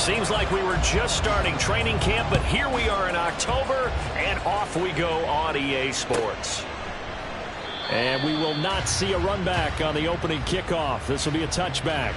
Seems like we were just starting training camp, but here we are in October, and off we go on EA Sports. And we will not see a run back on the opening kickoff. This will be a touchback.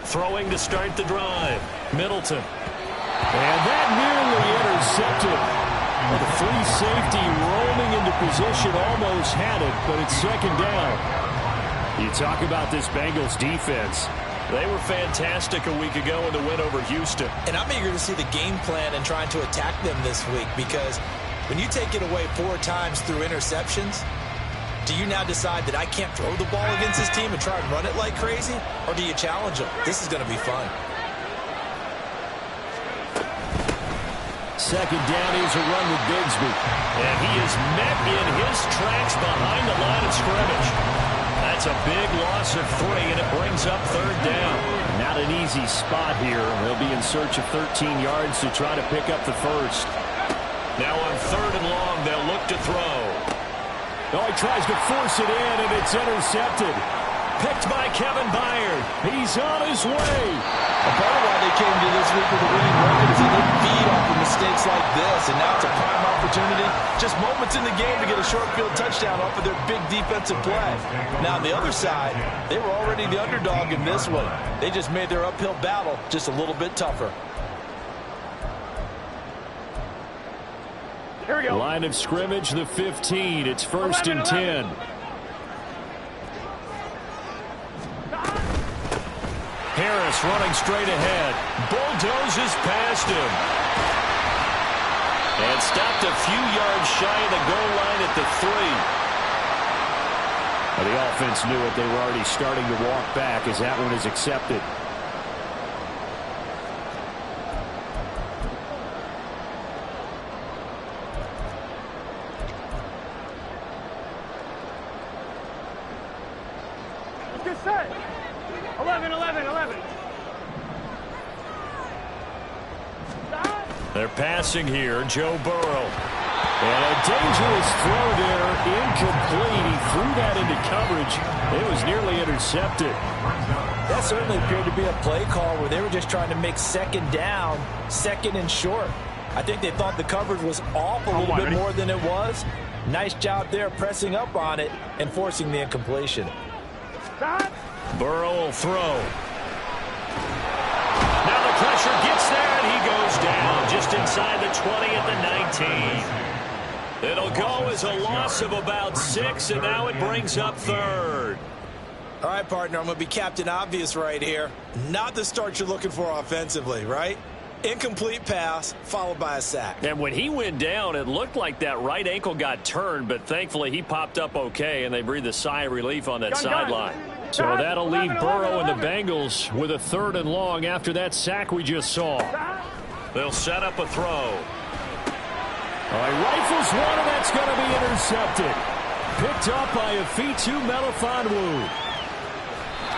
Throwing to start the drive. Middleton. And that nearly intercepted. Well, the free safety roaming into position almost had it, but it's second down. You talk about this Bengals defense. They were fantastic a week ago in the win over Houston. And I'm eager to see the game plan and trying to attack them this week, because when you take it away 4 times through interceptions, do you now decide that I can't throw the ball against this team and try and run it like crazy? Or do you challenge them? This is going to be fun. Second down is a run with Bigsby. And he is met in his tracks behind the line of scrimmage. That's a big loss of 3, and it brings up third down. Not an easy spot here. They'll be in search of 13 yards to try to pick up the first. Now on third and long, they'll look to throw. Oh, he tries to force it in, and it's intercepted. Picked by Kevin Byard. He's on his way. A part of why they came to this week with a winning record is they didn't feed off of mistakes like this, and now it's a prime opportunity. Just moments in the game to get a short field touchdown off of their big defensive play. Now, on the other side, they were already the underdog in this one. They just made their uphill battle just a little bit tougher. Here we go. Line of scrimmage, the 15. It's first and 10. Harris running straight ahead. Bulldozes past him. And stopped a few yards shy of the goal line at the 3. Well, the offense knew it. They were already starting to walk back as that one is accepted. Good set. 11, 11, 11. They're passing here. Joe Burrow. And a dangerous throw there. Incomplete. He threw that into coverage. It was nearly intercepted. That certainly appeared to be a play call where they were just trying to make second down, second and short. I think they thought the coverage was off a little bit more than it was. Nice job there pressing up on it and forcing the incompletion. Burrow will throw. Now the pressure gets there, and he goes down just inside the 20 at the 19. It'll go as a loss of about 6, and now it brings up third. All right, partner, I'm going to be Captain Obvious right here. Not the start you're looking for offensively, right? Incomplete pass followed by a sack. And when he went down, it looked like that right ankle got turned, but thankfully he popped up okay, and they breathed a sigh of relief on that sideline. So that'll leave Burrow and the Bengals with a third and long after that sack we just saw. They'll set up a throw. All right, rifles one, and that's going to be intercepted. Picked up by Afitu Melifonwu.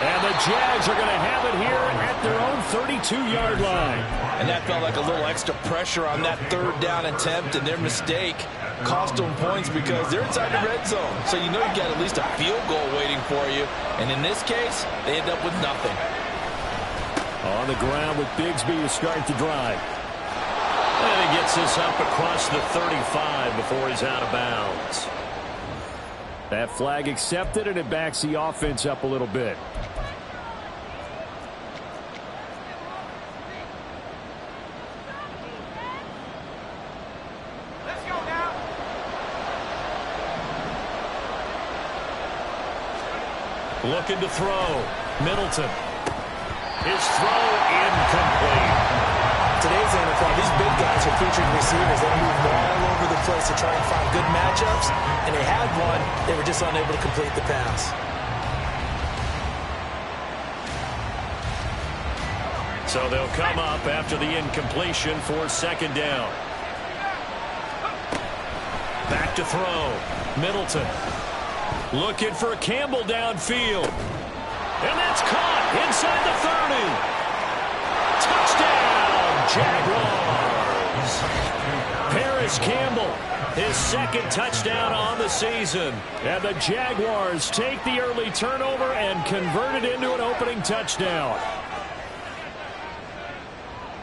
And the Jags are going to have it here at their own 32-yard line. And that felt like a little extra pressure on that third down attempt, and their mistake cost them points because they're inside the red zone. So you know you got at least a field goal waiting for you. And in this case, they end up with nothing. On the ground with Bigsby to start the drive. And he gets this up across the 35 before he's out of bounds. That flag accepted, and it backs the offense up a little bit. Looking to throw. Middleton. His throw incomplete. Today's NFL, these big guys offense are featuring receivers. They move all over the place to try and find good matchups, and they had one. They were just unable to complete the pass. So they'll come up after the incompletion for second down. Back to throw. Middleton. Looking for Campbell downfield. And that's caught inside the 30. Touchdown, Jaguars. Paris Campbell, his second touchdown on the season. And the Jaguars take the early turnover and convert it into an opening touchdown.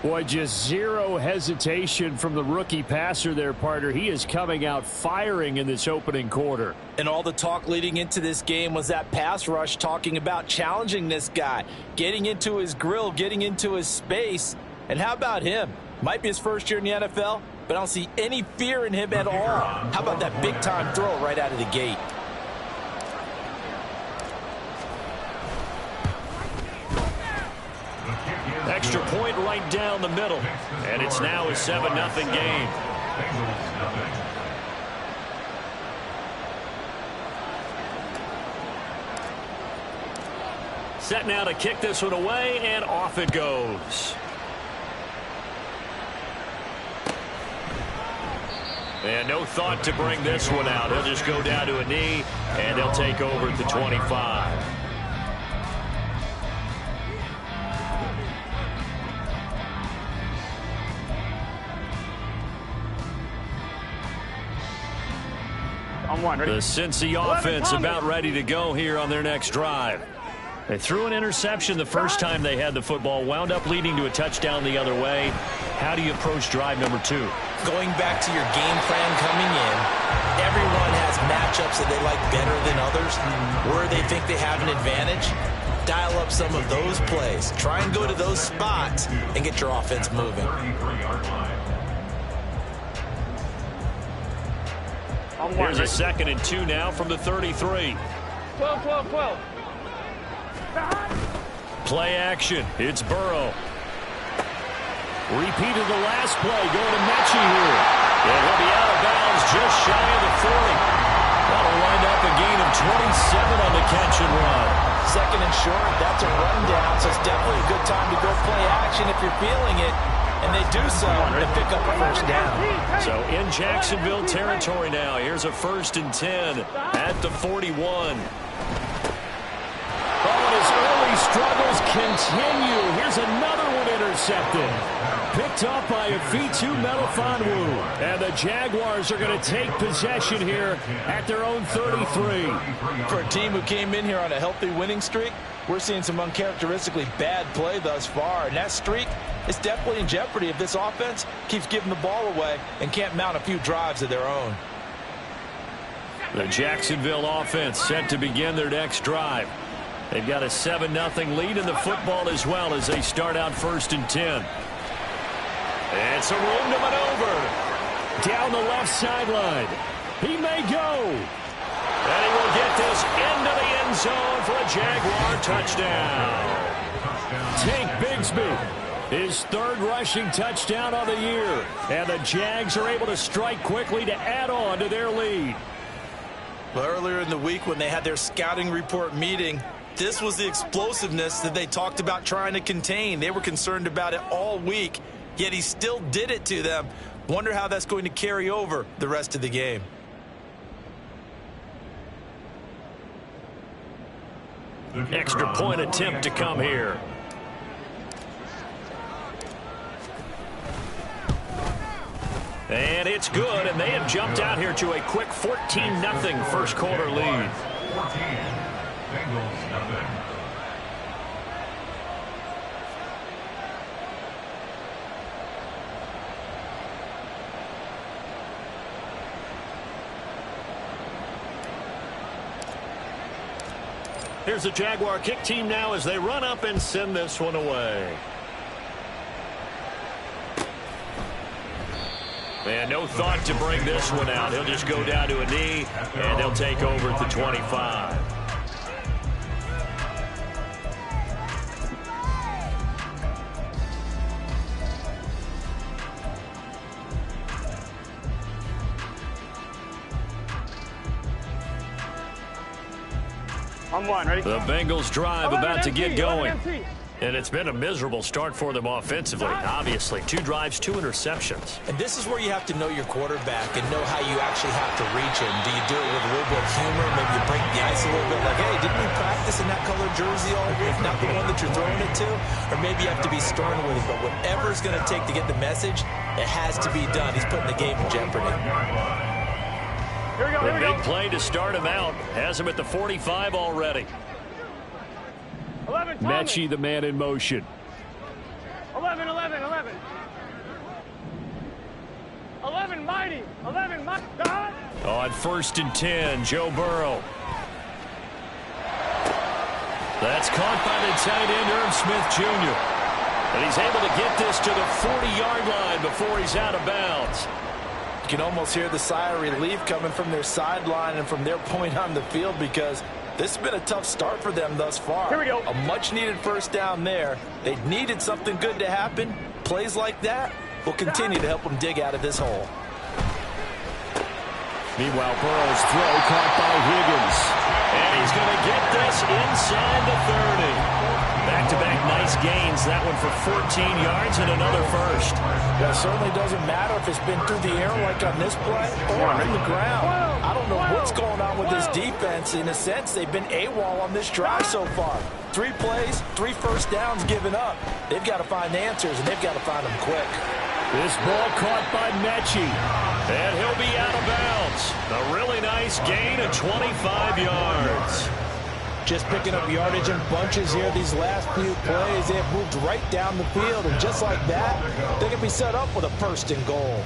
Boy, just zero hesitation from the rookie passer there, partner. He is coming out firing in this opening quarter. And all the talk leading into this game was that pass rush talking about challenging this guy, getting into his grill, getting into his space. And how about him? Might be his first year in the NFL, but I don't see any fear in him at all. How about that big-time throw right out of the gate? Extra point right down the middle. And it's now a 7-0 game. Set now to kick this one away, and off it goes. And no thought to bring this one out. He'll just go down to a knee, and they'll take over at the 25. The Cincy offense about ready to go here on their next drive. They threw an interception the first time they had the football, wound up leading to a touchdown the other way. How do you approach drive number 2? Going back to your game plan coming in, everyone has matchups that they like better than others, where they think they have an advantage. Dial up some of those plays. Try and go to those spots and get your offense moving. Here's a 2nd and 2 now from the 33. 12. Play action. It's Burrow. Repeated the last play. Going to Mechie here. And he'll be out of bounds just shy of the 40. That'll wind up a gain of 27 on the catch and run. 2nd and short. That's a rundown, so it's definitely a good time to go play action if you're feeling it. And they do so to pick up a first down. So in Jacksonville territory now. Here's a 1st and 10 at the 41. Oh, and his early struggles continue. Here's another one intercepted. Picked up by a V2 Melifonwu. And the Jaguars are going to take possession here at their own 33. For a team who came in here on a healthy winning streak, we're seeing some uncharacteristically bad play thus far. And that streak is definitely in jeopardy if this offense keeps giving the ball away and can't mount a few drives of their own. The Jacksonville offense set to begin their next drive. They've got a 7-0 lead in the football as well as they start out 1st and 10. It's a room to maneuver. Down the left sideline. He may go. And he will get this into the end zone for a Jaguar touchdown. Tank Bigsby, his 3rd rushing touchdown of the year. And the Jags are able to strike quickly to add on to their lead. Well, earlier in the week when they had their scouting report meeting, this was the explosiveness that they talked about trying to contain. They were concerned about it all week, yet he still did it to them. Wonder how that's going to carry over the rest of the game. Extra point attempt to come here. And it's good, and they have jumped out here to a quick 14-0 first quarter lead. Here's the Jaguar kick team now as they run up and send this one away. And no thought to bring this one out. He'll just go down to a knee, and they'll take over at the 25. On one, ready? The Bengals drive 11 about to MC, get going. 11 MC. And it's been a miserable start for them offensively. Obviously, 2 drives, 2 interceptions. And this is where you have to know your quarterback and know how you actually have to reach him. Do you do it with a little bit of humor? Maybe you break the ice a little bit like, hey, didn't we practice in that colored jersey all week? Not the one that you're throwing it to? Or maybe you have to be stern with it. But whatever it's going to take to get the message, it has to be done. He's putting the game in jeopardy. Here we go, The here we go. big play to start him out. Has him at the 45 already. 11, Mechie, the man in motion. 11, 11, 11. 11, mighty. 11, mighty. On 1st and 10, Joe Burrow. That's caught by the tight end, Irv Smith Jr. And he's able to get this to the 40-yard line before he's out of bounds. You can almost hear the sigh of relief coming from their sideline and from their point on the field because this has been a tough start for them thus far. Here we go. A much-needed first down there. They needed something good to happen. Plays like that will continue to help them dig out of this hole. Meanwhile, Burrow's throw caught by Higgins. And he's going to get this inside the 30. Back-to-back nice gains. That one for 14 yards and another first. That certainly doesn't matter if it's been through the air like on this play or in the ground. I don't know what's going on with this defense. In a sense, they've been AWOL on this drive so far. 3 plays, 3 first downs given up. They've got to find answers, and they've got to find them quick. This ball caught by Mechie. And he'll be out of bounds. A really nice gain of 25 yards. Just picking up yardage in bunches here these last few plays. They have moved right down the field, and just like that, they can be set up with a 1st and goal.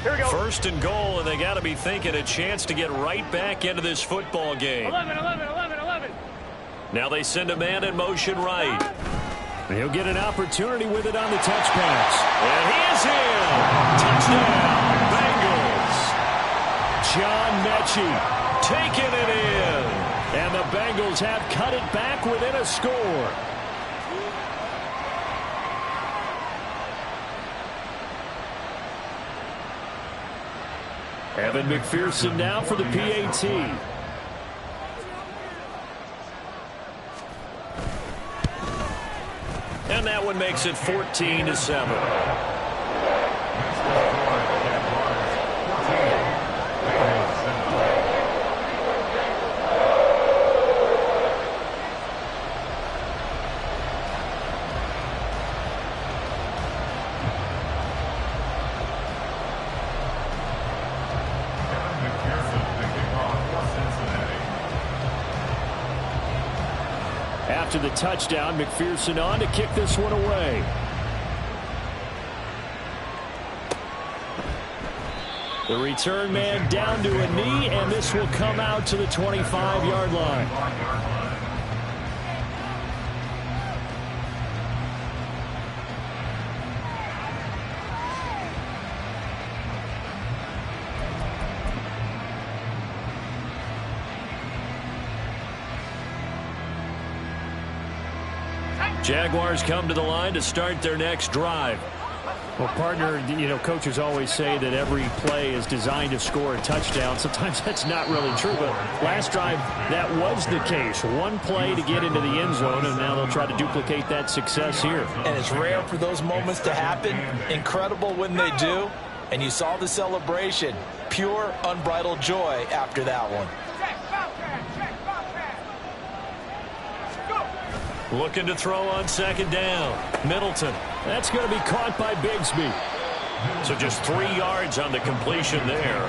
Here we go. 1st and goal, and they got to be thinking a chance to get right back into this football game. 11, 11, 11, 11. Now they send a man in motion right. And he'll get an opportunity with it on the touch pass. And he is in. Touchdown, Bengals. John Mechie Taking it in. And the Bengals have cut it back within a score. Evan McPherson now for the PAT. And that one makes it 14-7. After the touchdown, McPherson on to kick this one away. The return man down to a knee, and this will come out to the 25-yard line. Jaguars come to the line to start their next drive. Well, partner, you know, coaches always say that every play is designed to score a touchdown. Sometimes that's not really true, but last drive, that was the case. One play to get into the end zone, and now they'll try to duplicate that success here. And it's rare for those moments to happen. Incredible when they do. And you saw the celebration. Pure, unbridled joy after that one. Looking to throw on 2nd down. Middleton. That's going to be caught by Bigsby. So just 3 yards on the completion there.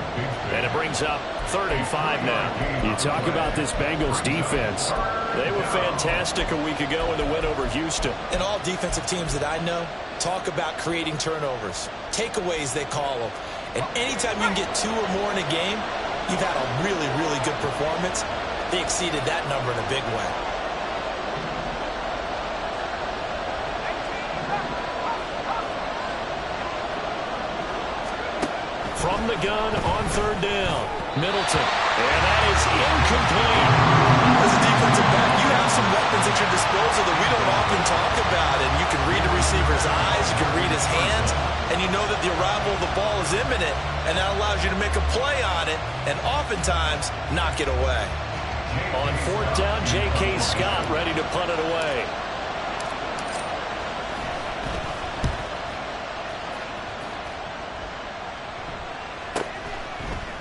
And it brings up 35 now. You talk about this Bengals defense. They were fantastic a week ago in the win over Houston. And all defensive teams that I know talk about creating turnovers. Takeaways, they call them. And anytime you can get 2 or more in a game, you've had a really, really good performance. They exceeded that number in a big way. From the gun on 3rd down. Middleton. And that is incomplete. As a defensive back, you have some weapons at your disposal that we don't often talk about. And you can read the receiver's eyes, you can read his hands, and and you know that the arrival of the ball is imminent, and that allows you to make a play on it and oftentimes knock it away. On fourth down, J.K. Scott ready to punt it away.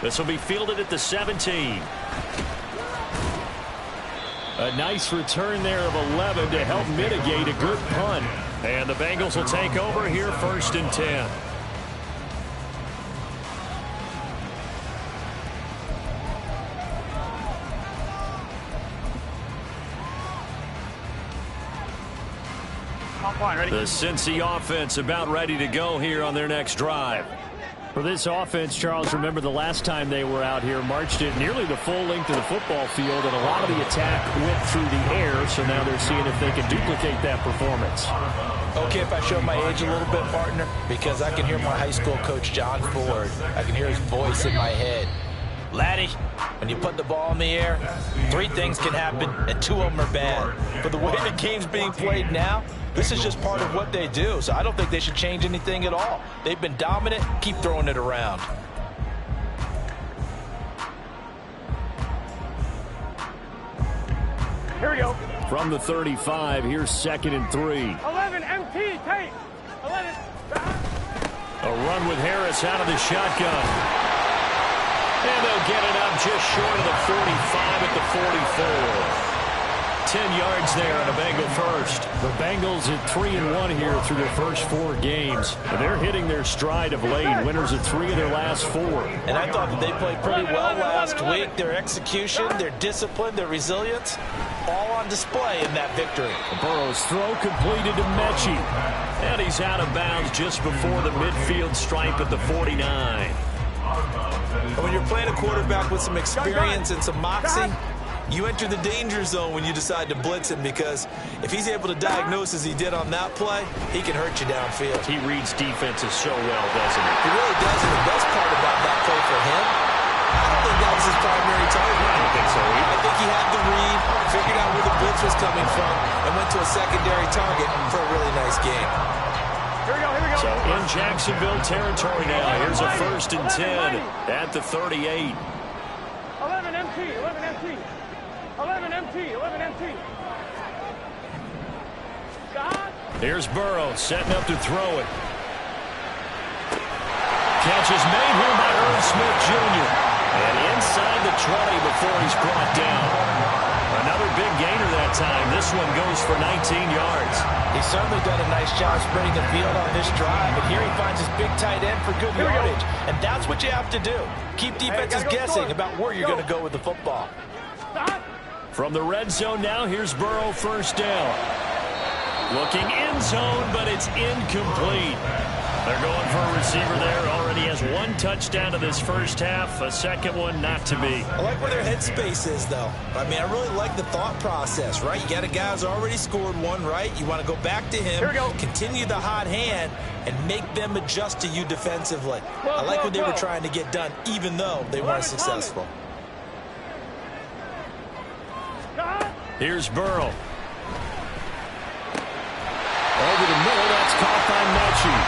This will be fielded at the 17. A nice return there of 11 to help mitigate a good punt. And the Bengals will take over here, 1st and 10. The Cincy offense about ready to go here on their next drive. For this offense, Charles, remember the last time they were out here, marched it nearly the full length of the football field, and a lot of the attack went through the air, so now they're seeing if they can duplicate that performance. Okay, if I show my age a little bit, partner, because I can hear my high school coach, John Ford. I can hear his voice in my head. Laddie, when you put the ball in the air, 3 things can happen, and 2 of them are bad. But the way the game's being played now, this is just part of what they do, so I don't think they should change anything at all. They've been dominant. Keep throwing it around. Here we go. From the 35, here's 2nd and 3. 11 MT, tape. 11. A run with Harris out of the shotgun. And they'll get it up just short of the 45 at the 44. 10 yards there and a Bengal first. The Bengals at 3-1 here through their first 4 games. They're hitting their stride of late. Winners of 3 of their last 4. And I thought that they played pretty well last week. Their execution, their discipline, their resilience, all on display in that victory. Burrow's throw completed to Mechie. And he's out of bounds just before the midfield stripe at the 49. And when you're playing a quarterback with some experience and some moxie, you enter the danger zone when you decide to blitz him, because if he's able to diagnose as he did on that play, he can hurt you downfield. He reads defenses so well, doesn't he? He really does, and the best part about that play for him, I don't think that was his primary target. I don't think so either. I think he had the read, figured out where the blitz was coming from, and went to a secondary target for a really nice game. Here we go, here we go. So in Jacksonville territory now, here's a 1st and 10 at the 38. 11 MT, 11 MT. 11 MT, 11 MT. Scott. Here's Burrow setting up to throw it. Catch is made here by Irv Smith Jr. And inside the 20 before he's brought down. Another big gainer that time. This one goes for 19 yards. He's certainly done a nice job spreading the field on this drive, and here he finds his big tight end for good yardage. And that's what you have to do. Keep defenses guessing about where you're going to go with the football. Stop. From the red zone now, here's Burrow, 1st down. Looking end zone, but it's incomplete. They're going for a receiver there. Already has 1 touchdown to this first half. A second one not to be. I like where their headspace is, though. I mean, I really like the thought process, right? You got a guy who's already scored 1, right? You want to go back to him, continue the hot hand, and make them adjust to you defensively. I like what they were trying to get done, even though they weren't successful. Here's Burrow. Over the middle, that's caught by Mechie.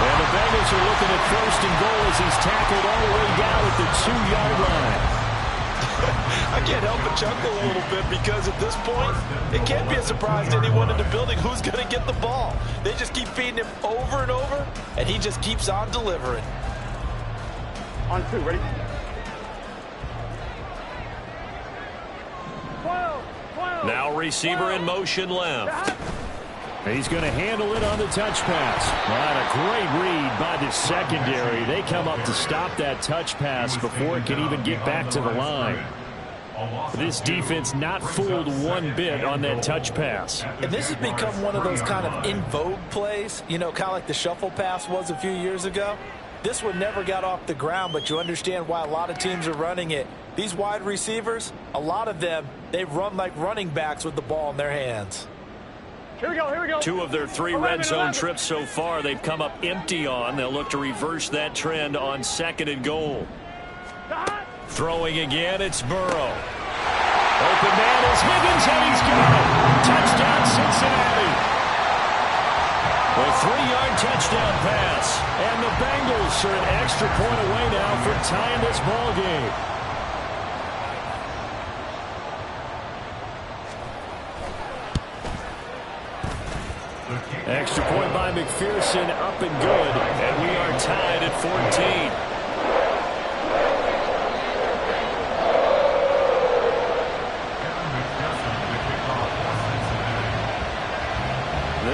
And the Bengals are looking at 1st and goal as he's tackled all the way down at the 2-yard line. I can't help but chuckle a little bit, because at this point, it can't be a surprise to anyone in the building who's going to get the ball. They just keep feeding him over and over, and he just keeps on delivering. On 2, ready? 12. Now receiver in motion left. He's going to handle it on the touch pass. Well, a great read by the secondary. They come up to stop that touch pass before it can even get back to the line. This defense not fooled one bit on that touch pass. And this has become one of those kind of in vogue plays, you know, kind of like the shuffle pass was a few years ago. This one never got off the ground, but you understand why a lot of teams are running it. These wide receivers, a lot of them, they run like running backs with the ball in their hands. Here we go, here we go. 2 of their 3 red zone trips so far they've come up empty on. They'll look to reverse that trend on 2nd and goal. Stop. Throwing again, it's Burrow. Open man is Higgins, and he's got it. Touchdown, Cincinnati. A 3-yard touchdown pass. And Bucks are an extra point away now from tying this ball game. Extra point by McPherson, up and good, and we are tied at 14.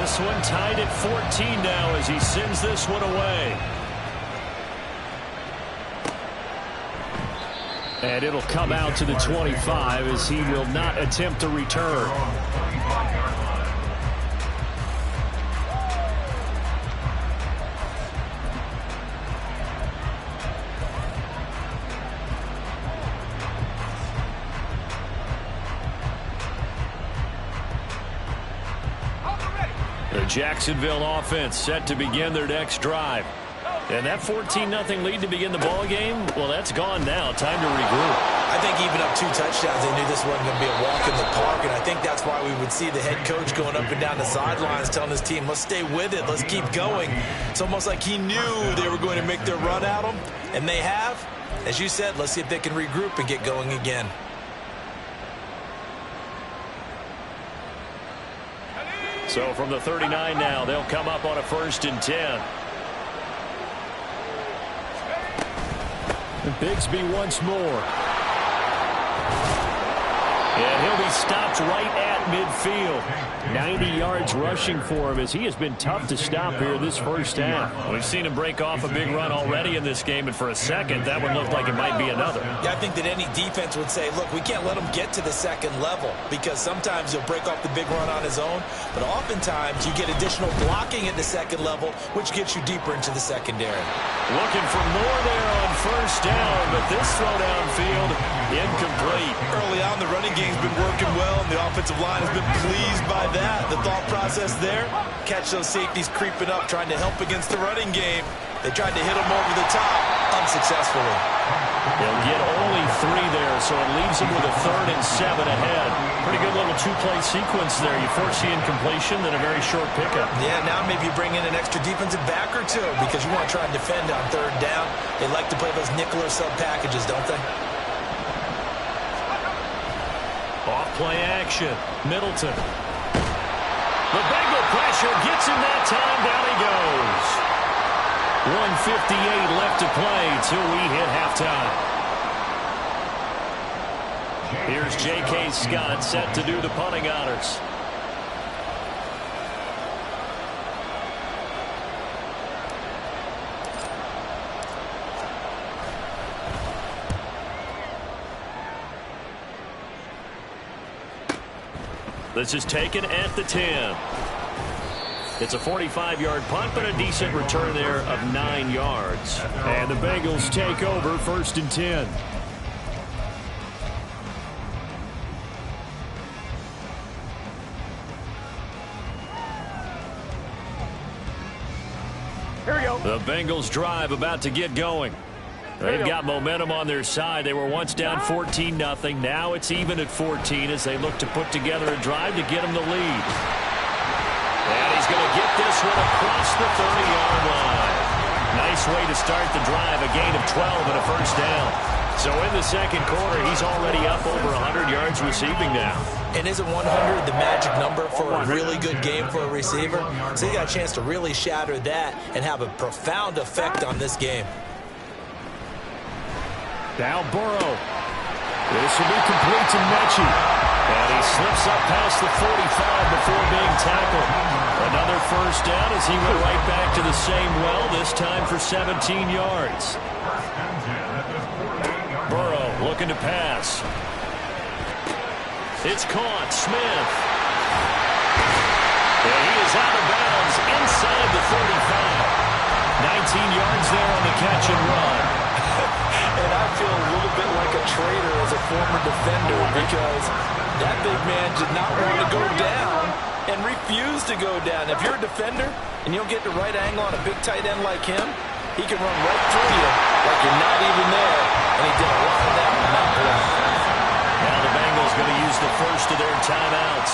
This one tied at 14 now as he sends this one away. And it'll come out to the 25 as he will not attempt to return. The Jacksonville offense set to begin their next drive. And that 14-0 lead to begin the ball game, well, that's gone now. Time to regroup. I think even up 2 touchdowns, they knew this wasn't going to be a walk in the park, and I think that's why we would see the head coach going up and down the sidelines telling his team, let's stay with it, let's keep going. It's almost like he knew they were going to make their run at him, and they have. As you said, let's see if they can regroup and get going again. So from the 39 now, they'll come up on a 1st and 10. Bigsby once more. And he'll be stopped right at midfield. 90 yards rushing for him as he has been tough to stop here this first half. We've seen him break off a big run already in this game, and for a second, that one looked like it might be another. Yeah, I think that any defense would say, look, we can't let him get to the second level because sometimes he'll break off the big run on his own, but oftentimes you get additional blocking at the second level, which gets you deeper into the secondary. Looking for more there on 1st down, but this throw downfield incomplete. Early on, the running game's been working well, and the offensive line has been pleased by that. The thought process there, catch those safeties creeping up, trying to help against the running game. They tried to hit them over the top, unsuccessfully. They'll get only 3 there, so it leaves them with a 3rd and 7 ahead. Pretty good little 2-play sequence there. You force the incompletion, then a very short pickup. Yeah, now maybe you bring in an extra defensive back or 2 because you want to try and defend on 3rd down. They like to play those nickel or sub packages, don't they? Off-play action. Middleton. The Bengal pressure gets him that time. Down he goes. 1:58 left to play till we hit halftime. Here's J.K. Scott set to do the punting honors. This is taken at the 10. It's a 45-yard punt, but a decent return there of 9 yards. And the Bengals take over 1st and 10. Here we go. The Bengals drive about to get going. They've got momentum on their side. They were once down 14-0. Now it's even at 14 as they look to put together a drive to get them the lead. And he's going to get this one across the 30-yard line. Nice way to start the drive. A gain of 12 and a 1st down. So in the 2nd quarter, he's already up over 100 yards receiving now. And isn't 100 the magic number for a really good game for a receiver? So he got a chance to really shatter that and have a profound effect on this game. Now Burrow. This will be complete to Mechie. And he slips up past the 45 before being tackled. Another 1st down as he went right back to the same well, this time for 17 yards. Burrow looking to pass. It's caught. Smith. And he is out of bounds inside the 35. 19 yards there on the catch and run. And I feel a little bit like a traitor as a former defender because that big man did not want to go down and refused to go down. If you're a defender and you don't get the right angle on a big tight end like him, he can run right through you like you're not even there. And he did a lot of that and not block. Now the Bengals going to use the first of their timeouts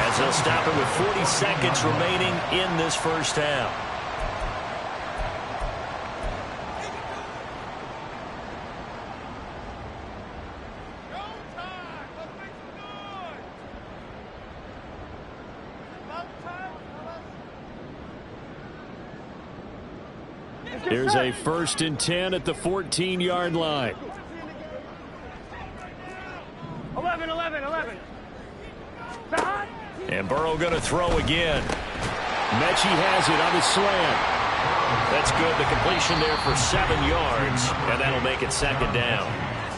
as they'll stop it with 40 seconds remaining in this 1st half. Here's a 1st and 10 at the 14-yard line. 11. And Burrow going to throw again. Mechie has it on the slant. That's good. The completion there for 7 yards, and that'll make it 2nd down.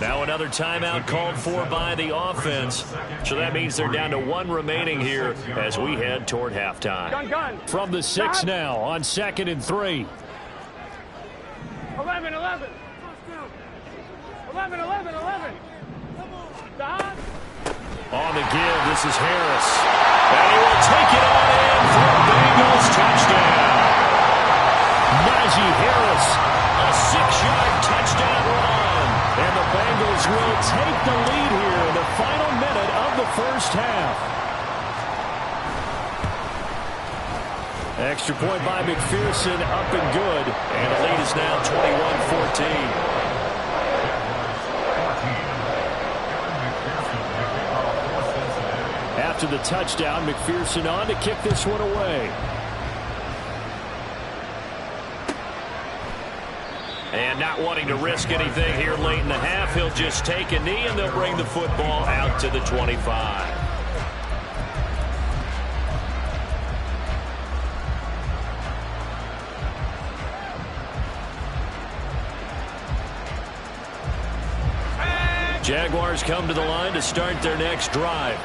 Now another timeout called for by the offense. So that means they're down to 1 remaining here as we head toward halftime. Gun. From the 6 now on 2nd and 3. 11. 11. On the give, this is Harris. And he will take it on in for a Bengals touchdown. Najee Harris, A 6-yard touchdown run. and the Bengals will take the lead here in the final minute of the first half. Extra point by McPherson, up and good. And the lead is now 21-14. After the touchdown, McPherson on to kick this one away. And not wanting to risk anything here late in the half, he'll just take a knee and they'll bring the football out to the 25. Jaguars come to the line to start their next drive.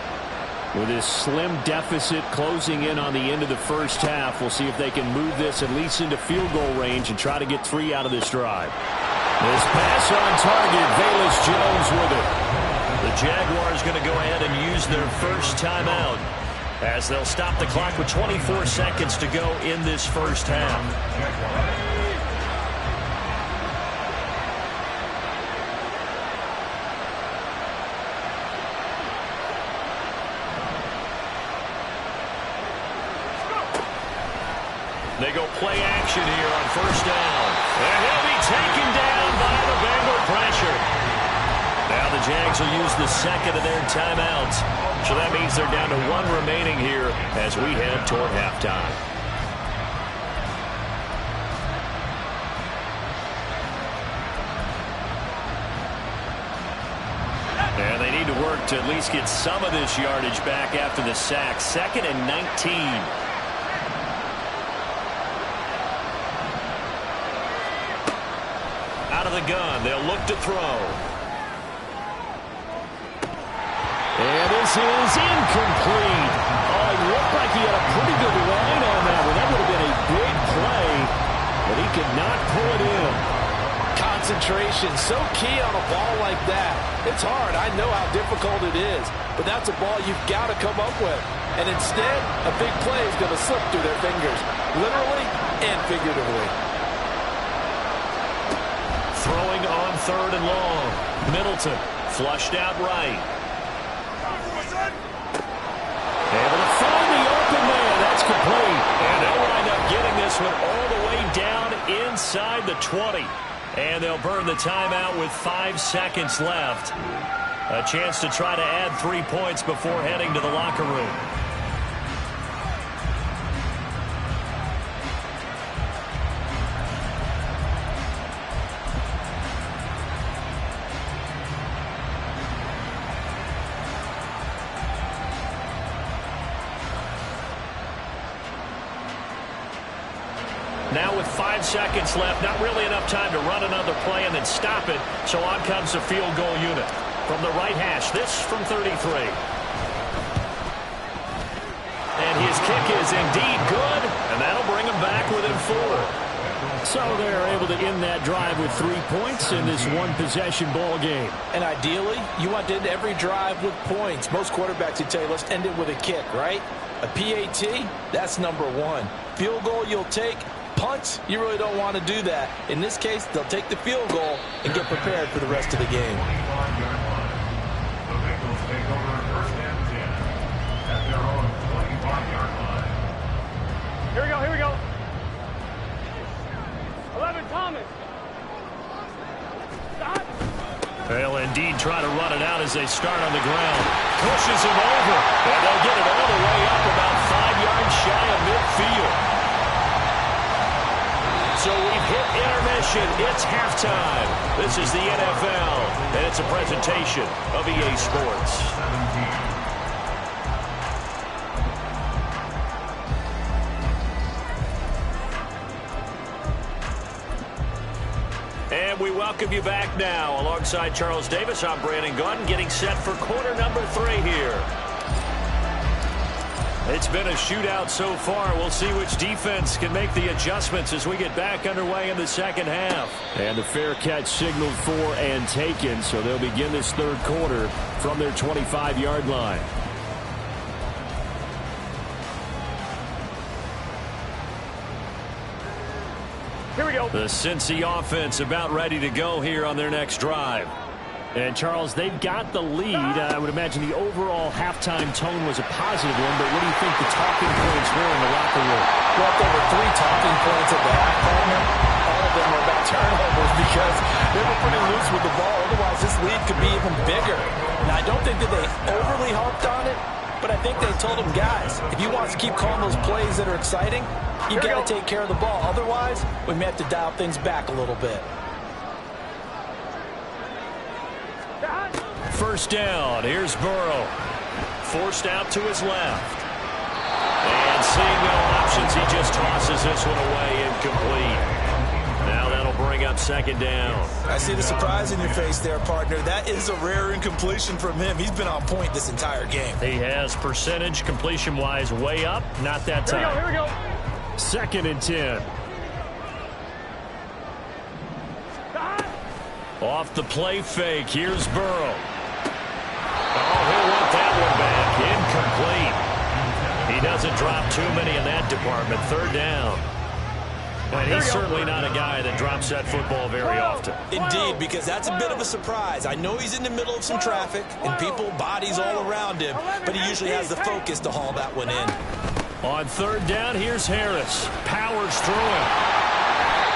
With this slim deficit closing in on the end of the first half, we'll see if they can move this at least into field goal range and try to get 3 out of this drive. This pass on target, Velus Jones with it. The Jaguars going to go ahead and use their first timeout as they'll stop the clock with 24 seconds to go in this first half. They go play action here on first down. And he'll be taken down by the Bengal pressure. Now the Jags will use the second of their timeouts. So that means they're down to 1 remaining here as we head toward halftime. And they need to work to at least get some of this yardage back after the sack. 2nd and 19. Out of the gun, they'll look to throw. And this is incomplete. Oh, it looked like he had a pretty good line on that one. That would have been a big play, but he could not pull it in. Concentration, so key on a ball like that. It's hard. I know how difficult it is, but that's a ball you've got to come up with. And instead, a big play is going to slip through their fingers, literally and figuratively. Throwing on 3rd and long. Middleton flushed out right. Able to find the open man. That's complete. And they'll wind up getting this one all the way down inside the 20. And they'll burn the timeout with 5 seconds left. A chance to try to add 3 points before heading to the locker room. Now with 5 seconds left, not really enough time to run another play and then stop it. So on comes the field goal unit. From the right hash, this from 33. And his kick is indeed good, and that'll bring him back within 4. So they're able to end that drive with 3 points in this one-possession ball game. And ideally, you want to end every drive with points. Most quarterbacks would tell you, let's end it with a kick, right? A PAT, that's number 1. Field goal you'll take. Punts, you really don't want to do that. In this case, they'll take the field goal and get prepared for the rest of the game. Here we go. 11, Thomas. Stop. They'll indeed try to run it out as they start on the ground. Pushes him over, and they'll get it all the way up about 5 yards shy of midfield. So we've hit time. This is the NFL, and it's a presentation of EA Sports. And we welcome you back now. Alongside Charles Davis, I'm Brandon Gunn, getting set for quarter number 3 here. It's been a shootout so far. We'll see which defense can make the adjustments as we get back underway in the second half. And the fair catch signaled for and taken, so they'll begin this third quarter from their 25-yard line. Here we go. The Cincy offense about ready to go here on their next drive. And, Charles, they've got the lead. I would imagine the overall halftime tone was a positive one, but what do you think the talking points were in the locker room? Well, there were 3 talking points at the half, partner. All of them were about turnovers because they were pretty loose with the ball. Otherwise, this lead could be even bigger. Now, I don't think that they overly harped on it, but I think they told them, guys, if you want to keep calling those plays that are exciting, you got to take care of the ball. Otherwise, we may have to dial things back a little bit. First down. Here's Burrow. Forced out to his left. And seeing no options, he just tosses this one away incomplete. Now that'll bring up second down. I see the surprise in your face there, partner. That is a rare incompletion from him. He's been on point this entire game. He has percentage completion-wise way up. Not that time. Here we go. Second and 10. Off the play fake. Here's Burrow. Oh, he'll want that one back. Incomplete. He doesn't drop too many in that department. Third down. And he's certainly not a guy that drops that football very often. Indeed, because that's a bit of a surprise. I know he's in the middle of some traffic and people, bodies all around him, but he usually has the focus to haul that one in. On third down, here's Harris. Powers through him.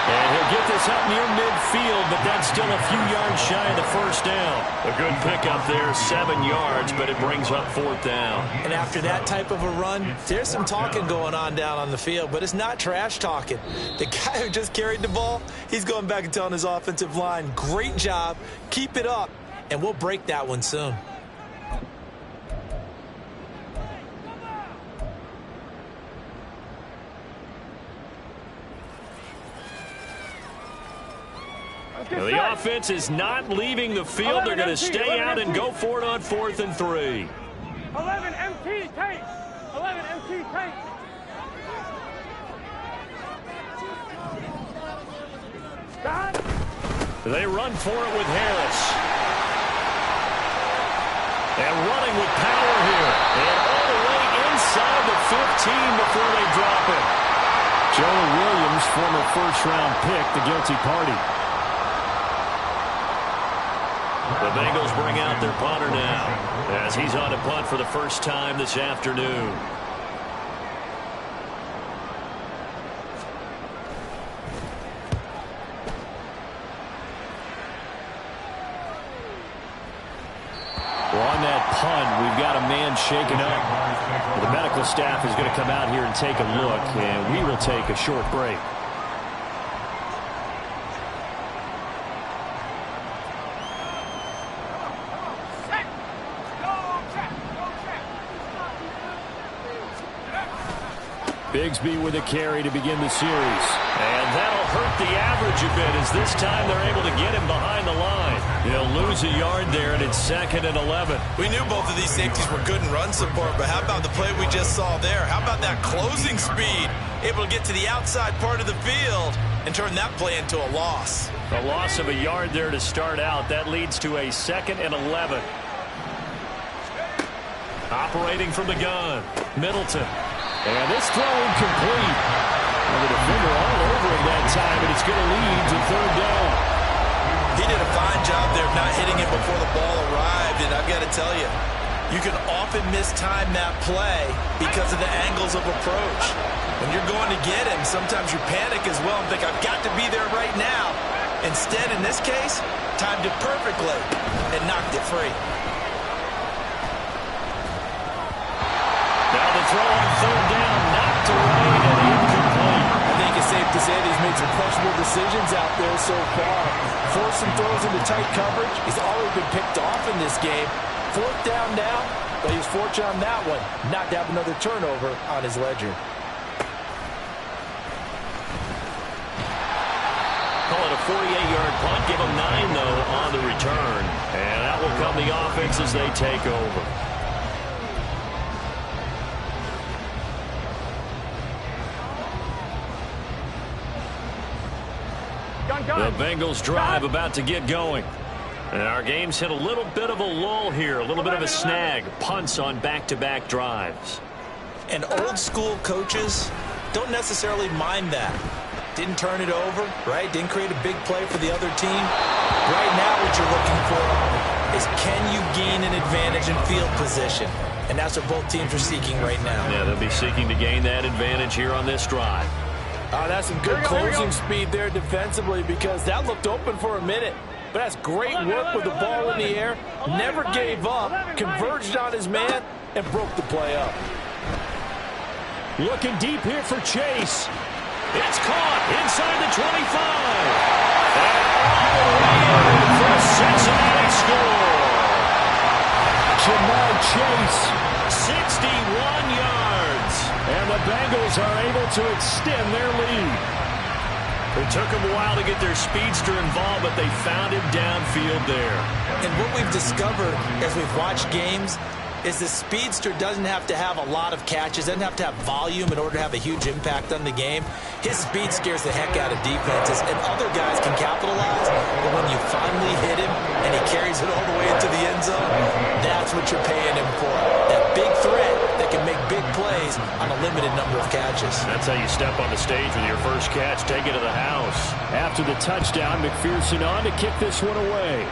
And he'll get this up near midfield, but that's still a few yards shy of the first down. A good pickup there, 7 yards, but it brings up fourth down. And after that type of a run, there's some talking going on down on the field, but it's not trash talking. The guy who just carried the ball, he's going back and telling his offensive line, great job, keep it up, and we'll break that one soon. The offense is not leaving the field. They're going to stay out and go for it on 4th and 3. 11 MT take. 11 MT take. They run for it with Harris. And running with power here. And all the way inside the 15 before they drop it. Joe Williams, former first-round pick, the guilty party. The Bengals bring out their punter now as he's on to punt for the first time this afternoon. Well, on that punt, we've got a man shaken up. The medical staff is going to come out here and take a look, and we will take a short break. Bigsby with a carry to begin the series. And that'll hurt the average a bit as this time they're able to get him behind the line. He'll lose a yard there, and it's 2nd and 11. We knew both of these safeties were good in run support, but how about the play we just saw there? How about that closing speed? Able to get to the outside part of the field and turn that play into a loss. A loss of a yard there to start out. That leads to a 2nd and 11. Operating from the gun, Middleton. And this throw incomplete. And the defender all over him that time, and it's going to lead to third down. He did a fine job there of not hitting it before the ball arrived, and I've got to tell you, you can often mistime that play because of the angles of approach. When you're going to get him, sometimes you panic as well and think, I've got to be there right now. Instead, in this case, timed it perfectly and knocked it free. Now the throw on third down, knocked away and incomplete. I think it's safe to to say that he's made some questionable decisions out there so far. Forced some throws into tight coverage. He's already been picked off in this game. 4th down now, but he was fortunate on that one not to have another turnover on his ledger. Call it a 48-yard punt. Give him 9, though, on the return. And that will come the offense as they take over. The Bengals drive about to get going. And our game's hit a little bit of a lull here, a little bit of a snag. Punts on back-to-back drives. And old-school coaches don't necessarily mind that. Didn't turn it over, right? Didn't create a big play for the other team. Right now what you're looking for is can you gain an advantage in field position? And that's what both teams are seeking right now. Yeah, they'll be seeking to gain that advantage here on this drive. That's some good closing speed there defensively because that looked open for a minute. But that's great work with the ball in the air. Never gave up, converged on his man, and broke the play up. Looking deep here for Chase. It's caught inside the 25. And all the way in for a Cincinnati score. Jamar Chase. 61 yards. And the Bengals are able to extend their lead. It took them a while to get their speedster involved, but they found him downfield there. And what we've discovered as we've watched games is the speedster doesn't have to have a lot of catches, doesn't have to have volume in order to have a huge impact on the game. His speed scares the heck out of defenses, and other guys can capitalize. But when you finally hit him and he carries it all the way into the end zone, that's what you're paying him for. That big threat that can make big plays on a limited number of catches. That's how you step on the stage with your first catch. Take it to the house. After the touchdown, McPherson on to kick this one away.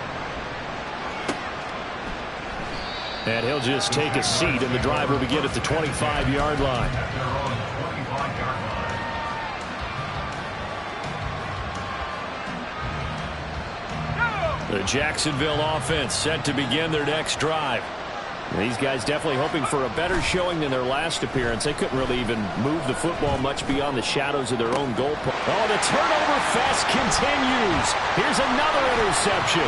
And he'll just take a seat, and the drive will begin at the 25-yard line. The Jacksonville offense set to begin their next drive. These guys definitely hoping for a better showing than their last appearance. They couldn't really even move the football much beyond the shadows of their own goal post. Oh, the turnover fest continues. Here's another interception.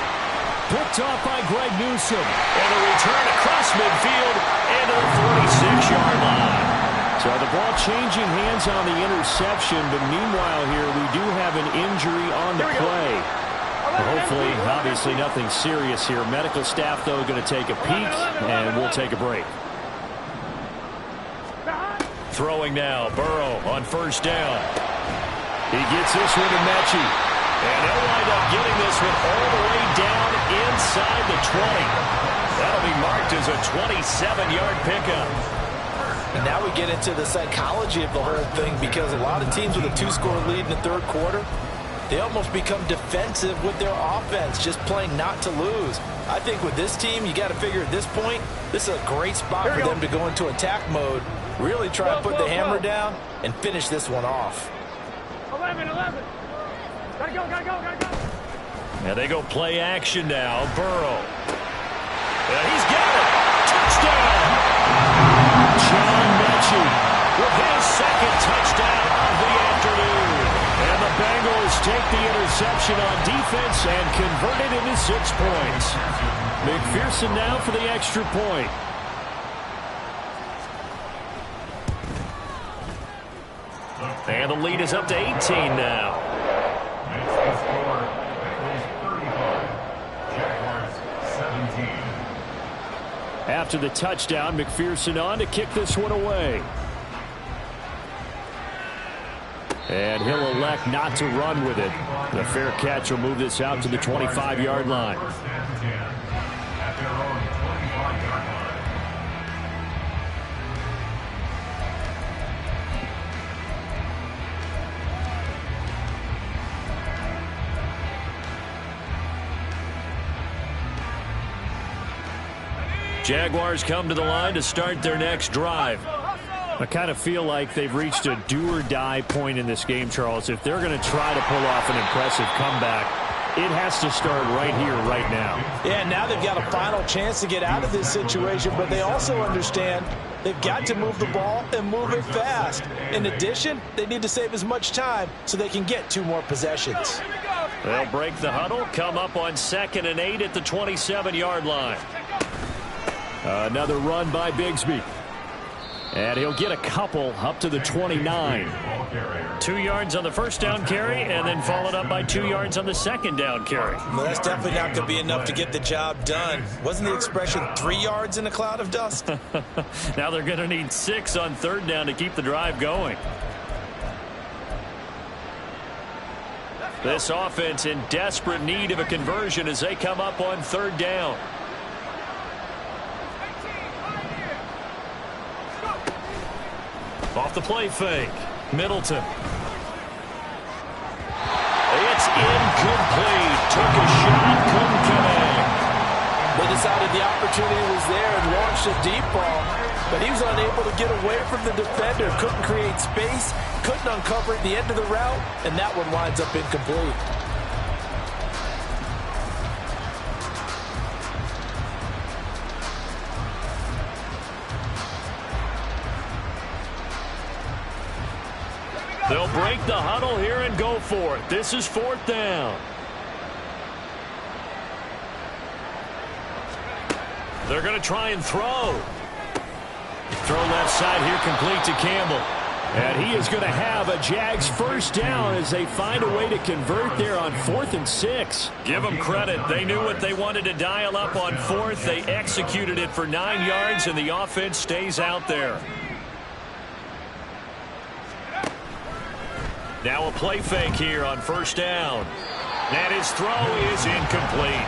Picked off by Greg Newsome. And a return across midfield into the 46-yard line. So the ball changing hands on the interception, but meanwhile here we do have an injury on the play. Hopefully, obviously nothing serious here. Medical staff, though, going to take a peek, and we'll take a break. Throwing now, Burrow on first down. He gets this one to Mechie. And he'll wind up getting this one all the way down inside the 20. That'll be marked as a 27-yard pickup. And now we get into the psychology of the whole thing because a lot of teams with a 2-score lead in the third quarter, they almost become defensive with their offense, just playing not to lose. I think with this team, you got to figure at this point, this is a great spot for them to go into attack mode, really try to put the hammer down and finish this one off. 11. Gotta go. And they go play action now. Burrow. And he's got it. Touchdown. John Mechie with his second touchdown of the afternoon. And the Bengals take the interception on defense and convert it into 6 points. McPherson now for the extra point. And the lead is up to 18 now. After the touchdown, McPherson on to kick this one away. And he'll elect not to run with it. The fair catch will move this out to the 25-yard line. Jaguars come to the line to start their next drive. I kind of feel like they've reached a do-or-die point in this game, Charles. If they're going to try to pull off an impressive comeback, It has to start right here, right now. Yeah, now they've got a final chance to get out of this situation, but they also understand they've got to move the ball and move it fast. In addition, they need to save as much time so they can get 2 more possessions. They'll break the huddle, come up on 2nd and 8 at the 27-yard line. Another run by Bigsby. And he'll get a couple up to the 29. 2 yards on the first down carry, and then followed up by 2 yards on the second down carry. Well, that's definitely not going to be enough to get the job done. Wasn't the expression 3 yards in a cloud of dust? Now they're going to need 6 on 3rd down to keep the drive going. This offense in desperate need of a conversion as they come up on 3rd down. Off the play fake. Middleton. It's incomplete. Took a shot. Couldn't connect. They decided the opportunity was there and launched a deep ball, but he was unable to get away from the defender. Couldn't create space. Couldn't uncover at the end of the route, and that one winds up incomplete. They'll break the huddle here and go for it. This is 4th down. They're going to try and throw. Throw left side here, complete to Campbell. And he is going to have a Jags first down as they find a way to convert there on 4th and 6. Give them credit. They knew what they wanted to dial up on 4th. They executed it for 9 yards, and the offense stays out there. Now a play fake here on 1st down. And his throw is incomplete.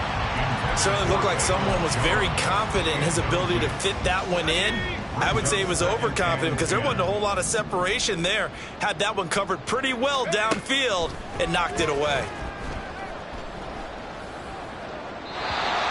Certainly looked like someone was very confident in his ability to fit that one in. I would say he was overconfident because there wasn't a whole lot of separation there. Had that one covered pretty well downfield and knocked it away.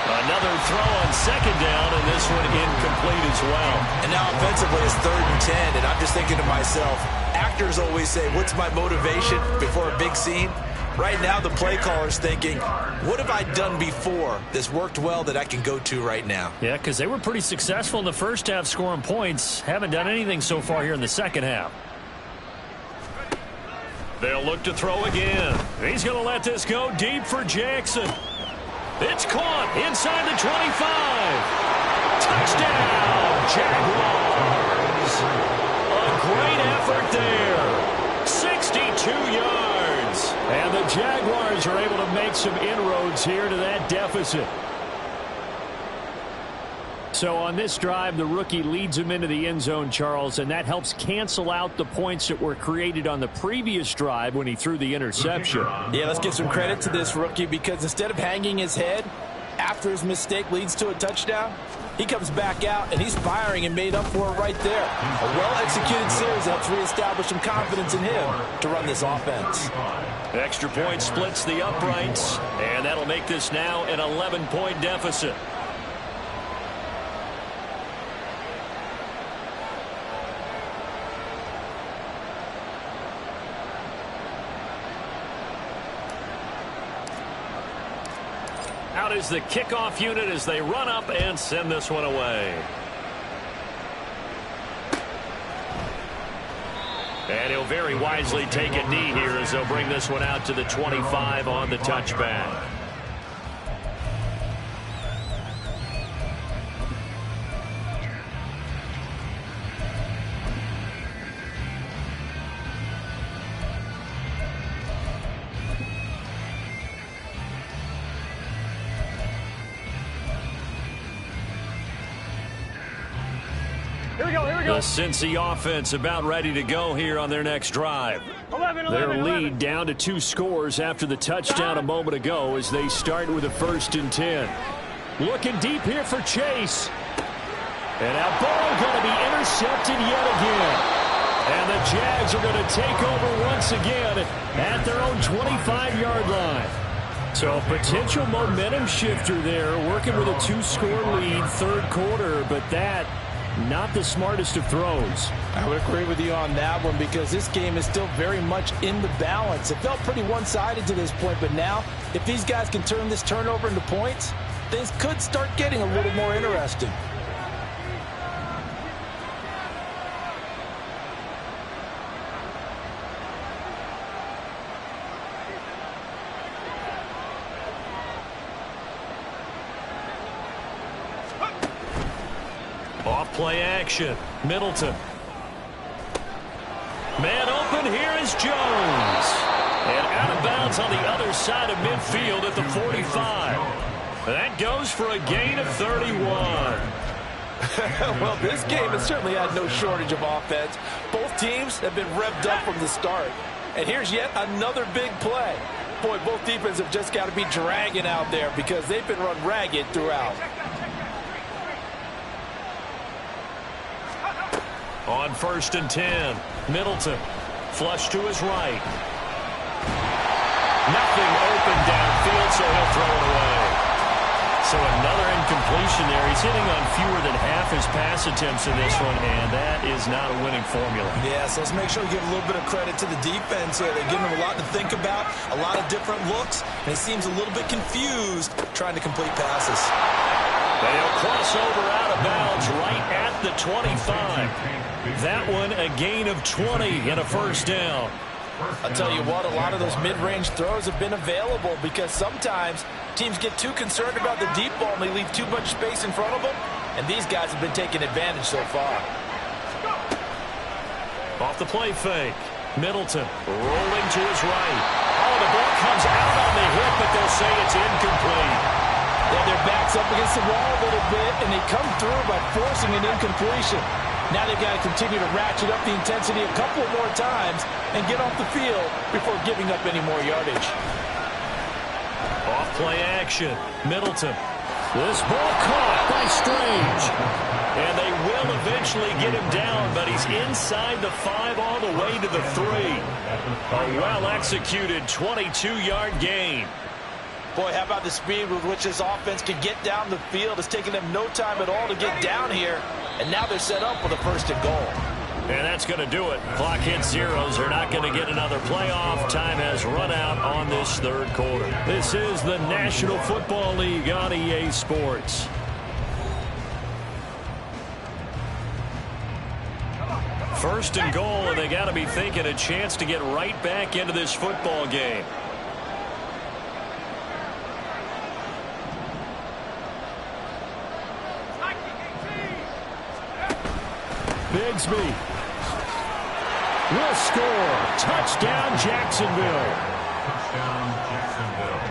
Another throw on 2nd down, and this one incomplete as well. And now offensively it's 3rd and 10, and I'm just thinking to myself, actors always say, what's my motivation before a big scene? Right now the play caller's thinking, what have I done before that's worked well that I can go to right now? Yeah, because they were pretty successful in the first half scoring points. Haven't done anything so far here in the second half. They'll look to throw again. He's going to let this go deep for Jackson. It's caught inside the 25. Touchdown, Jaguars. A great effort there. 62 yards. And the Jaguars are able to make some inroads here to that deficit. So on this drive, the rookie leads him into the end zone, Charles, and that helps cancel out the points that were created on the previous drive when he threw the interception. Yeah, let's give some credit to this rookie because instead of hanging his head after his mistake leads to a touchdown, he comes back out and he's firing and made up for it right there. A well-executed series helps reestablish some confidence in him to run this offense. Extra point splits the uprights, and that'll make this now an 11-point deficit. Out is the kickoff unit as they run up and send this one away. And he'll very wisely take a knee here as they'll bring this one out to the 25 on the touchback. The Cincy offense about ready to go here on their next drive. Their lead down to 2 scores after the touchdown a moment ago as they start with a 1st and 10. Looking deep here for Chase. And that ball going to be intercepted yet again. And the Jags are going to take over once again at their own 25-yard line. So a potential momentum shifter there, working with a 2-score lead, 3rd quarter, but that not the smartest of throws. I would agree with you on that one because this game is still very much in the balance. It felt pretty one-sided to this point, but now if these guys can turn this turnover into points, things could start getting a little more interesting. Off-play action. Middleton. Man open, here is Jones. And out of bounds on the other side of midfield at the 45. That goes for a gain of 31. Well, this game has certainly had no shortage of offense. Both teams have been revved up from the start. And here's yet another big play. Boy, both defenses have just got to be dragging out there because they've been run ragged throughout. On 1st and 10, Middleton. Flush to his right. Nothing open downfield, so he'll throw it away. So another incompletion there. He's hitting on fewer than half his pass attempts in this one, and that is not a winning formula. Yeah, so let's make sure we give a little bit of credit to the defense here. They're giving him a lot to think about, a lot of different looks, and he seems a little bit confused trying to complete passes. But he'll cross over out of bounds right at the 25. That one a gain of 20 and a first down. I'll tell you what, a lot of those mid-range throws have been available because sometimes teams get too concerned about the deep ball and they leave too much space in front of them, and these guys have been taking advantage so far. Off the play fake. Middleton rolling to his right. Oh, the ball comes out on the hit, but they'll say it's incomplete. Yeah, their back's up against the wall a little bit, and they come through by forcing an incompletion. Now they've got to continue to ratchet up the intensity a couple more times and get off the field before giving up any more yardage. Off-play action. Middleton. This ball caught by Strange. And they will eventually get him down, but he's inside the 5 all the way to the 3. A well-executed 22-yard gain. Boy, how about the speed with which this offense can get down the field? It's taken them no time at all to get down here, and now they're set up with a 1st and goal. And that's going to do it. Clock hits zeros. They're not going to get another playoff. Time has run out on this 3rd quarter. This is the National Football League on EA Sports. First and goal, and they got to be thinking a chance to get right back into this football game. Bigsby will score. Touchdown, Jacksonville.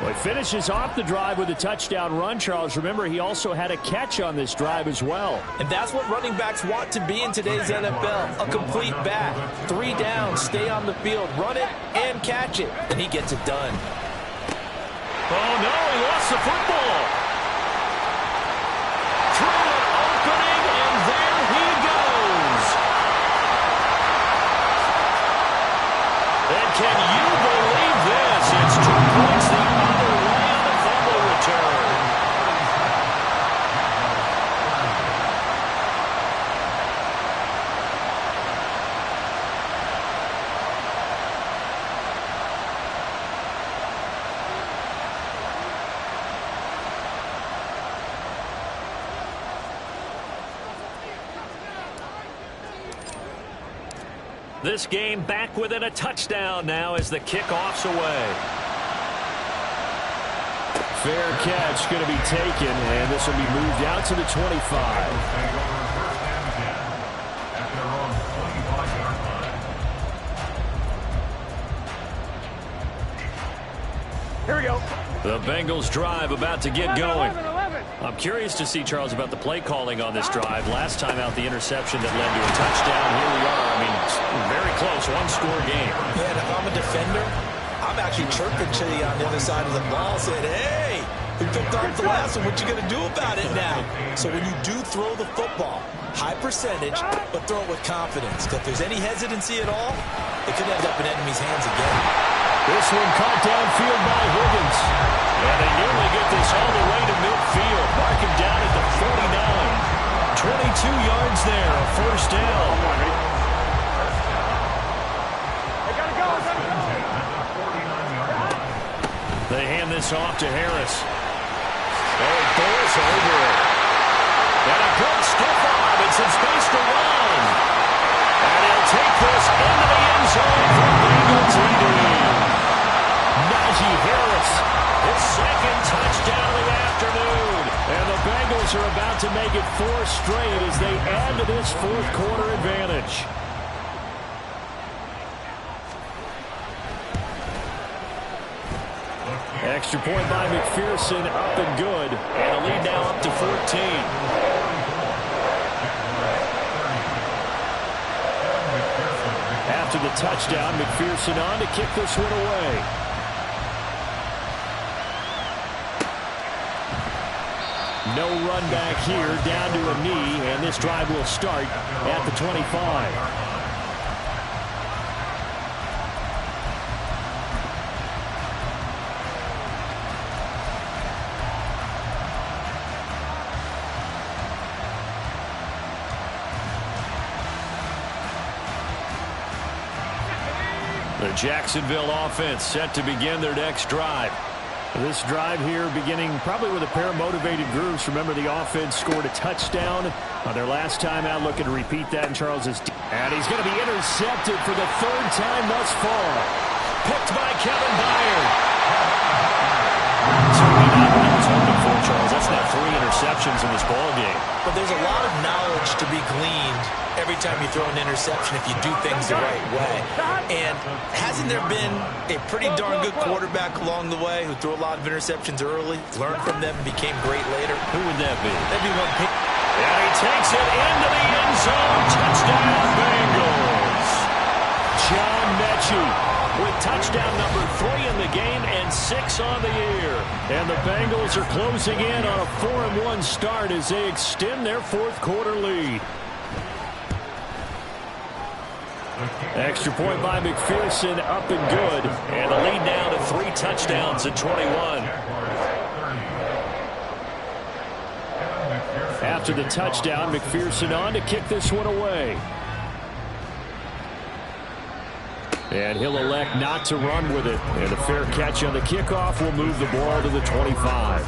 Well, he finishes off the drive with a touchdown run, Charles. Remember, he also had a catch on this drive as well. And that's what running backs want to be in today's NFL, a complete back. 3 downs, stay on the field, run it, and catch it. And he gets it done. Oh, no, he lost the football. Through an opening, and there he goes. And can you believe this? It's 2 points the other way on the fumble return. This game back within a touchdown now as the kickoff's away. Fair catch going to be taken, and this will be moved out to the 25. Here we go. The Bengals drive about to get going. I'm curious to see, Charles, about the play calling on this drive. Last time out, the interception that led to a touchdown. Here we are. I mean, very close, 1-score game. Yeah, and if I'm a defender, I'm actually chirping to you on the other side of the ball, saying, hey, we picked off the last one. What you going to do about it now? So when you do throw the football, high percentage, but throw it with confidence. If there's any hesitancy at all, it could end up in enemy's hands again. This one caught downfield by Higgins. And they nearly get this all the way to midfield. Mark him down at the 49. 22 yards there, a first down. They hand this off to Harris. Oh, it goes over it. And a good stiff arm. It's in space to run. And he'll take this into the end zone for Bengal TD. Najee Harris, his second touchdown of the afternoon. And the Bengals are about to make it 4 straight as they add to this fourth quarter advantage. Extra point by McPherson, up and good. And a lead now up to 14. After the touchdown, McPherson on to kick this one away. No run back here, down to a knee, and this drive will start at the 25. The Jacksonville offense set to begin their next drive. This drive here beginning probably with a pair of motivated groups. Remember, the offense scored a touchdown on their last time out. Looking to repeat that in Charles's. And he's going to be intercepted for the third time thus far. Picked by Kevin Byard. So we know what he was hoping for, Charles. That's not 3 interceptions in this ball game. But there's a lot of knowledge to be gleaned every time you throw an interception if you do things the right way. And hasn't there been a pretty darn good quarterback along the way who threw a lot of interceptions early, learned from them, and became great later? Who would that be? That'd be one pick. And he takes it into the end zone. Touchdown, Bengals. John Mechie with touchdown number 3 in the game and 6 on the year. And the Bengals are closing in on a 4-1 start as they extend their fourth quarter lead. Extra point by McPherson, up and good. And the lead now to 3 touchdowns at 21. After the touchdown, McPherson on to kick this one away. And he'll elect not to run with it. And a fair catch on the kickoff will move the ball to the 25.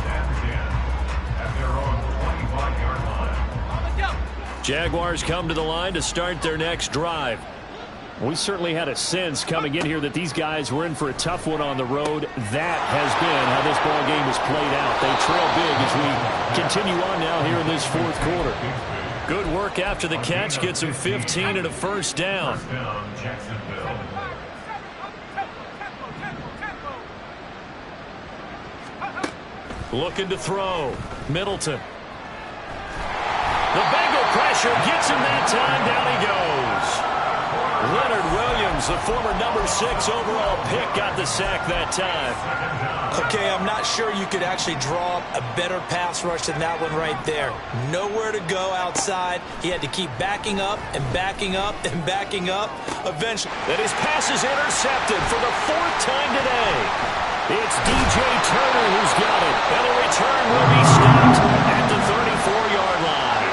Jaguars come to the line to start their next drive. We certainly had a sense coming in here that these guys were in for a tough one on the road. That has been how this ball game has played out. They trail big as we continue on now here in this fourth quarter. Good work after the catch. Gets him 15 and a first down. Looking to throw. Middleton. The Bengal pressure gets him that time. Down he goes. Leonard Williams, the former number 6 overall pick, got the sack that time. Okay, I'm not sure you could actually draw up a better pass rush than that one right there. Nowhere to go outside. He had to keep backing up and backing up and backing up. Eventually. And his pass is intercepted for the 4th time today. It's DJ Turner who's got it. And the return will be stopped at the 34-yard line.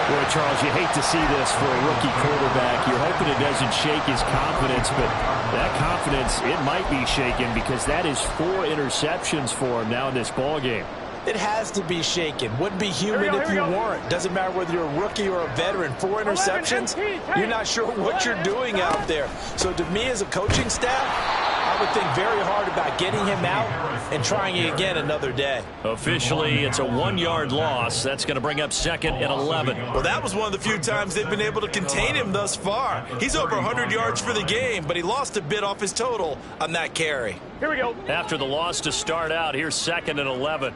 Boy, Charles, you hate to see this for a rookie quarterback. You're hoping it doesn't shake his confidence, but that confidence, it might be shaken because that is 4 interceptions for him now in this ballgame. It has to be shaken. Wouldn't be human if you weren't. Doesn't matter whether you're a rookie or a veteran. 4 interceptions, you're not sure what you're doing out there. So to me as a coaching staff, I would think very hard about getting him out and trying it again another day. Officially, it's a 1-yard loss. That's going to bring up 2nd and 11. Well, that was one of the few times they've been able to contain him thus far. He's over 100 yards for the game, but he lost a bit off his total on that carry. Here we go. After the loss to start out, here's 2nd and 11.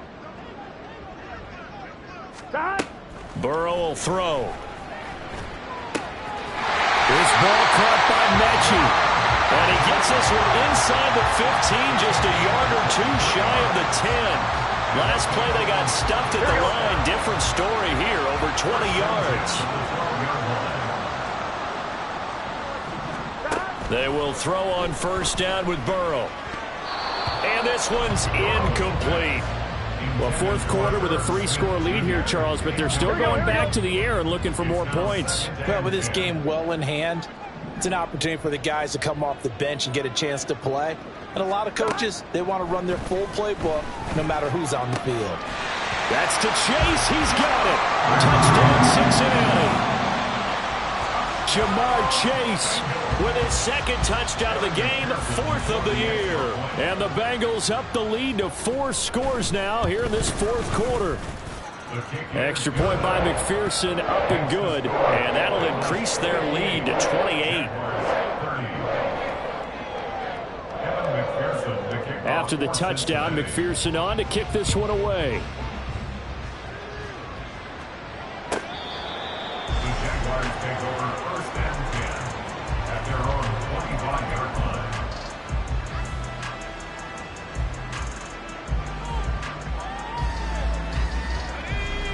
Burrow will throw. This ball caught by Mechie. And he gets this one inside the 15, just a yard or 2 shy of the 10. Last play, they got stuffed at the line. Different story here, over 20 yards. They will throw on first down with Burrow. And this one's incomplete. Well, fourth quarter with a 3-score lead here, Charles, but they're still going back to the air and looking for more points. Well, with this game well in hand, it's an opportunity for the guys to come off the bench and get a chance to play. And a lot of coaches, they want to run their full playbook no matter who's on the field. That's to Chase. He's got it. Touchdown, Cincinnati. Jamar Chase with his second touchdown of the game, 4th of the year. And the Bengals up the lead to 4 scores now here in this fourth quarter. Extra point by McPherson, up and good. And that'll increase their lead to 28. After the touchdown, McPherson on to kick this one away.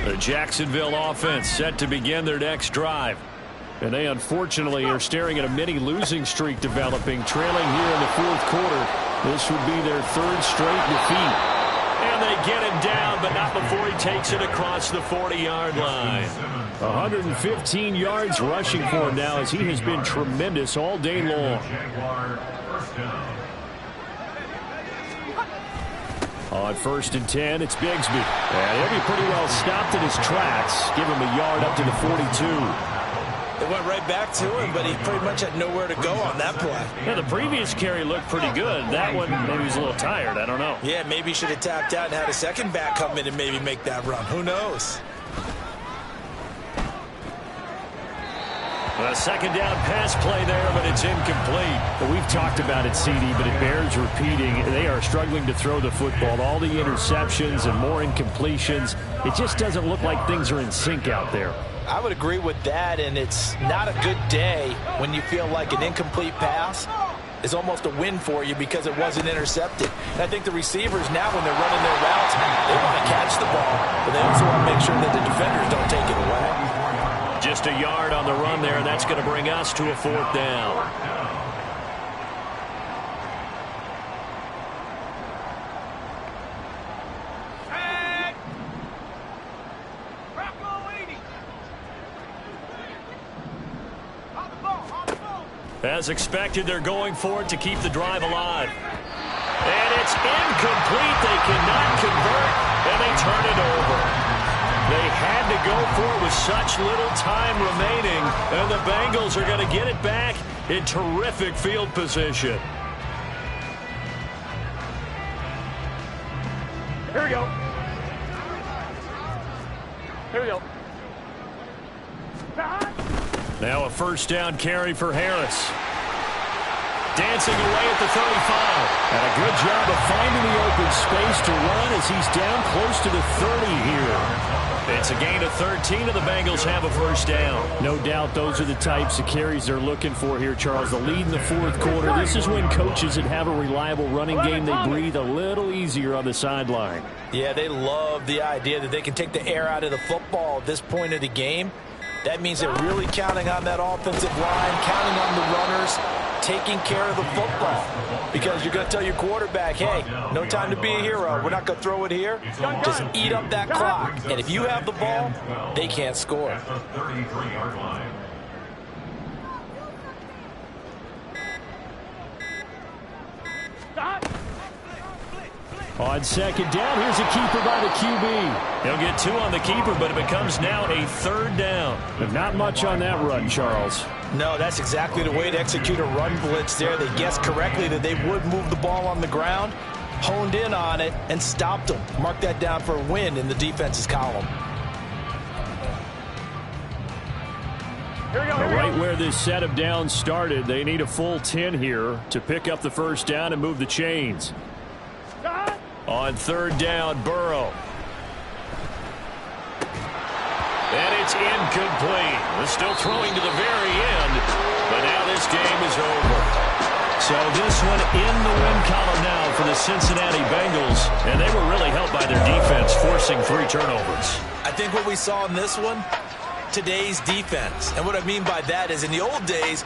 The Jacksonville offense set to begin their next drive. And they unfortunately are staring at a mini losing streak developing, trailing here in the fourth quarter. This would be their 3rd straight defeat. And they get him down, but not before he takes it across the 40-yard line. 115 yards rushing for him now as he has been tremendous all day long. On 1st and 10, it's Bigsby. And he'll be pretty well stopped in his tracks. Give him a yard up to the 42. It went right back to him, but he pretty much had nowhere to go on that play. Yeah, the previous carry looked pretty good. That one, maybe he was a little tired. I don't know. Yeah, maybe he should have tapped out and had a second back come in and maybe make that run. Who knows? A second down pass play there, but it's incomplete. Well, we've talked about it, CD, but it bears repeating. They are struggling to throw the football. All the interceptions and more incompletions. It just doesn't look like things are in sync out there. I would agree with that, and it's not a good day when you feel like an incomplete pass is almost a win for you because it wasn't intercepted. And I think the receivers now, when they're running their routes, they want to catch the ball, but they also want to make sure that the defenders don't take it away. Just a yard on the run there, and that's going to bring us to a 4th down. As expected, they're going for it to keep the drive alive. And it's incomplete. They cannot convert, and they turn it over. They had to go for it with such little time remaining, and the Bengals are going to get it back in terrific field position. Here we go. Here we go. Now a 1st down carry for Harris. Dancing away at the 35. And a good job of finding the open space to run as he's down close to the 30 here. It's a gain of 13, and the Bengals have a 1st down. No doubt those are the types of carries they're looking for here, Charles. The lead in the fourth quarter. This is when coaches that have a reliable running game, they breathe a little easier on the sideline. Yeah, they love the idea that they can take the air out of the football at this point of the game. That means they're really counting on that offensive line, counting on the runners, taking care of the football. Because you're going to tell your quarterback, hey, no time to be a hero. We're not going to throw it here. Just eat up that clock. And if you have the ball, they can't score. On 2nd down, here's a keeper by the QB. He'll get 2 on the keeper, but it becomes now a 3rd down. But not much on that run, Charles. No, that's exactly the way to execute a run blitz there. They guessed correctly that they would move the ball on the ground, honed in on it, and stopped them. Mark that down for a win in the defense's column. Here we go. Right where this set of downs started, they need a full 10 here to pick up the 1st down and move the chains. On 3rd down, Burrow. And it's incomplete. They're still throwing to the very end, but now this game is over. So this one in the win column now for the Cincinnati Bengals, and they were really helped by their defense, forcing 3 turnovers. I think what we saw in this one, today's defense. And what I mean by that is in the old days,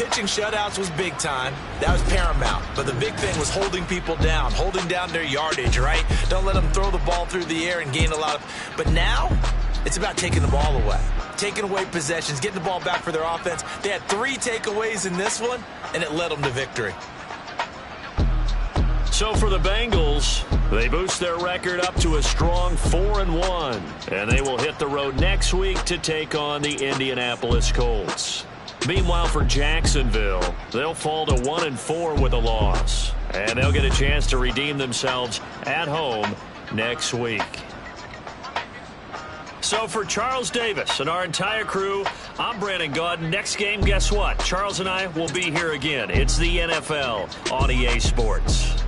pitching shutouts was big time. That was paramount. But the big thing was holding people down, holding down their yardage, right? Don't let them throw the ball through the air and gain a lot of... But now, it's about taking the ball away. Taking away possessions, getting the ball back for their offense. They had 3 takeaways in this one, and it led them to victory. So for the Bengals, they boost their record up to a strong 4-1. And they will hit the road next week to take on the Indianapolis Colts. Meanwhile, for Jacksonville, they'll fall to 1-4 with a loss. And they'll get a chance to redeem themselves at home next week. So for Charles Davis and our entire crew, I'm Brandon Gaudin. Next game, guess what? Charles and I will be here again. It's the NFL on EA Sports.